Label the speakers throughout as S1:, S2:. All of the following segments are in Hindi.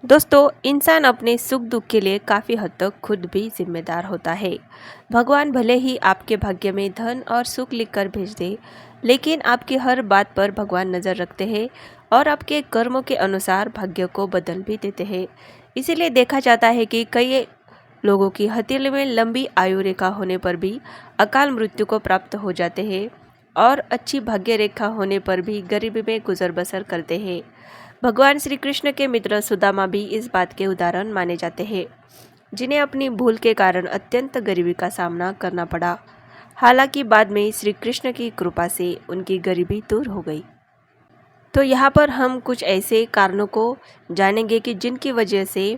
S1: दोस्तों, इंसान अपने सुख दुख के लिए काफ़ी हद तक खुद भी जिम्मेदार होता है। भगवान भले ही आपके भाग्य में धन और सुख लिख कर भेज दे, लेकिन आपकी हर बात पर भगवान नज़र रखते हैं और आपके कर्मों के अनुसार भाग्य को बदल भी देते हैं। इसीलिए देखा जाता है कि कई लोगों की हथेली में लंबी आयु रेखा होने पर भी अकाल मृत्यु को प्राप्त हो जाते हैं और अच्छी भाग्य रेखा होने पर भी गरीबी में गुजर बसर करते हैं। भगवान श्री कृष्ण के मित्र सुदामा भी इस बात के उदाहरण माने जाते हैं, जिन्हें अपनी भूल के कारण अत्यंत गरीबी का सामना करना पड़ा। हालांकि बाद में श्री कृष्ण की कृपा से उनकी गरीबी दूर हो गई। तो यहाँ पर हम कुछ ऐसे कारणों को जानेंगे कि जिनकी वजह से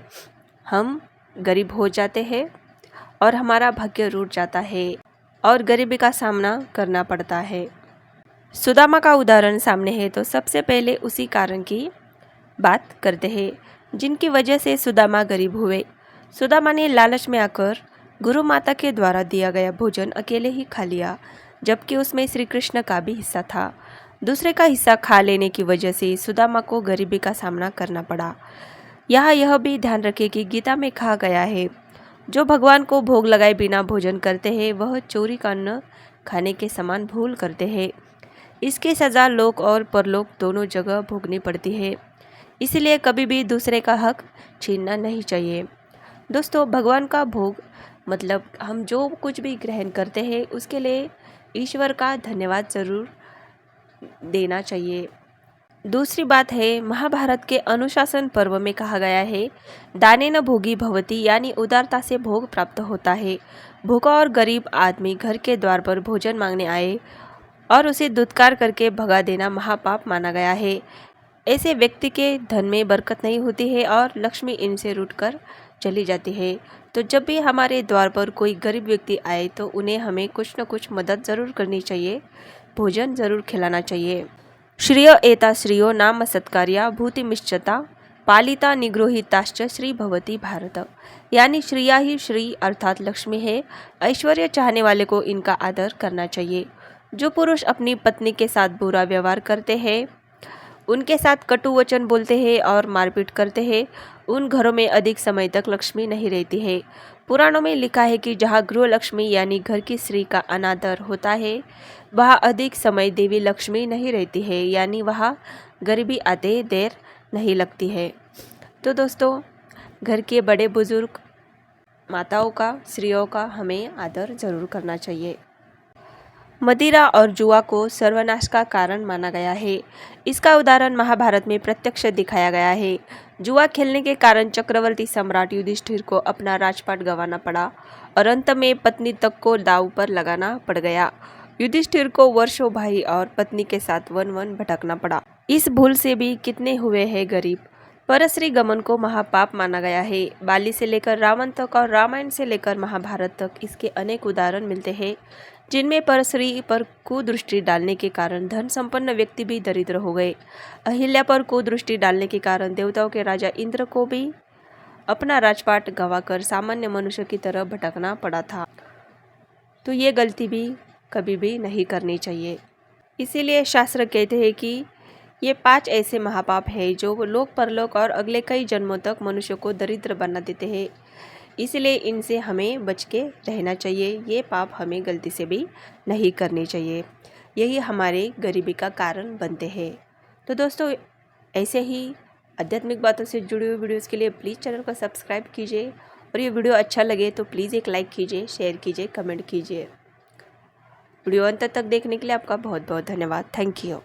S1: हम गरीब हो जाते हैं और हमारा भाग्य रूठ जाता है और गरीबी का सामना करना पड़ता है। सुदामा का उदाहरण सामने है, तो सबसे पहले उसी कारण की बात करते हैं जिनकी वजह से सुदामा गरीब हुए। सुदामा ने लालच में आकर गुरु माता के द्वारा दिया गया भोजन अकेले ही खा लिया, जबकि उसमें श्री कृष्ण का भी हिस्सा था। दूसरे का हिस्सा खा लेने की वजह से सुदामा को गरीबी का सामना करना पड़ा। यहाँ यह भी ध्यान रखें कि गीता में कहा गया है, जो भगवान को भोग लगाए बिना भोजन करते हैं वह चोरी का अन्न खाने के समान भूल करते हैं। इसकी सज़ा लोक और परलोक दोनों जगह भोगनी पड़ती है। इसलिए कभी भी दूसरे का हक छीनना नहीं चाहिए। दोस्तों, भगवान का भोग मतलब हम जो कुछ भी ग्रहण करते हैं उसके लिए ईश्वर का धन्यवाद ज़रूर देना चाहिए। दूसरी बात है, महाभारत के अनुशासन पर्व में कहा गया है, दाने न भोगी भवती, यानी उदारता से भोग प्राप्त होता है। भूखा और गरीब आदमी घर के द्वार पर भोजन मांगने आए और उसे दुत्कार करके भगा देना महापाप माना गया है। ऐसे व्यक्ति के धन में बरकत नहीं होती है और लक्ष्मी इनसे रूठकर चली जाती है। तो जब भी हमारे द्वार पर कोई गरीब व्यक्ति आए तो उन्हें हमें कुछ न कुछ मदद ज़रूर करनी चाहिए, भोजन ज़रूर खिलाना चाहिए। श्रिय एता श्रियो नाम सत्कार्या भूतिमिश्चता पालिता निगृहीताश्च श्री भवती भारत, यानी श्रिया ही श्री अर्थात लक्ष्मी है। ऐश्वर्य चाहने वाले को इनका आदर करना चाहिए। जो पुरुष अपनी पत्नी के साथ बुरा व्यवहार करते हैं, उनके साथ कटु वचन बोलते हैं और मारपीट करते हैं, उन घरों में अधिक समय तक लक्ष्मी नहीं रहती है। पुराणों में लिखा है कि जहाँ गृह लक्ष्मी यानी घर की स्त्री का अनादर होता है, वहाँ अधिक समय देवी लक्ष्मी नहीं रहती है, यानी वहाँ गरीबी आते देर नहीं लगती है। तो दोस्तों, घर के बड़े बुजुर्ग माताओं का, स्त्रियों का हमें आदर ज़रूर करना चाहिए। मदिरा और जुआ को सर्वनाश का कारण माना गया है। इसका उदाहरण महाभारत में प्रत्यक्ष दिखाया गया है। जुआ खेलने के कारण चक्रवर्ती सम्राट युधिष्ठिर को अपना राजपाट गंवाना पड़ा और अंत में पत्नी तक को दांव पर लगाना पड़ गया। युधिष्ठिर को वर्षों भाई और पत्नी के साथ वन वन भटकना पड़ा। इस भूल से भी कितने हुए हैं गरीब। परश्री गमन को महापाप माना गया है। बाली से लेकर रावण तक और रामायण से लेकर महाभारत तक इसके अनेक उदाहरण मिलते हैं, जिनमें परश्री पर कुदृष्टि डालने के कारण धन संपन्न व्यक्ति भी दरिद्र हो गए। अहिल्या पर कुदृष्टि डालने के कारण देवताओं के राजा इंद्र को भी अपना राजपाट गंवाकर सामान्य मनुष्य की तरह भटकना पड़ा था। तो ये गलती भी कभी भी नहीं करनी चाहिए। इसीलिए शास्त्र कहते हैं कि ये 5 ऐसे महापाप हैं जो लोक परलोक और अगले कई जन्मों तक मनुष्य को दरिद्र बना देते हैं। इसलिए इनसे हमें बच के रहना चाहिए। ये पाप हमें गलती से भी नहीं करनी चाहिए। यही हमारे गरीबी का कारण बनते हैं। तो दोस्तों, ऐसे ही आध्यात्मिक बातों से जुड़ी हुई वीडियोज़ के लिए प्लीज़ चैनल को सब्सक्राइब कीजिए और ये वीडियो अच्छा लगे तो प्लीज़ एक लाइक कीजिए, शेयर कीजिए, कमेंट कीजिए। वीडियो अंत तक देखने के लिए आपका बहुत बहुत धन्यवाद। Thank you.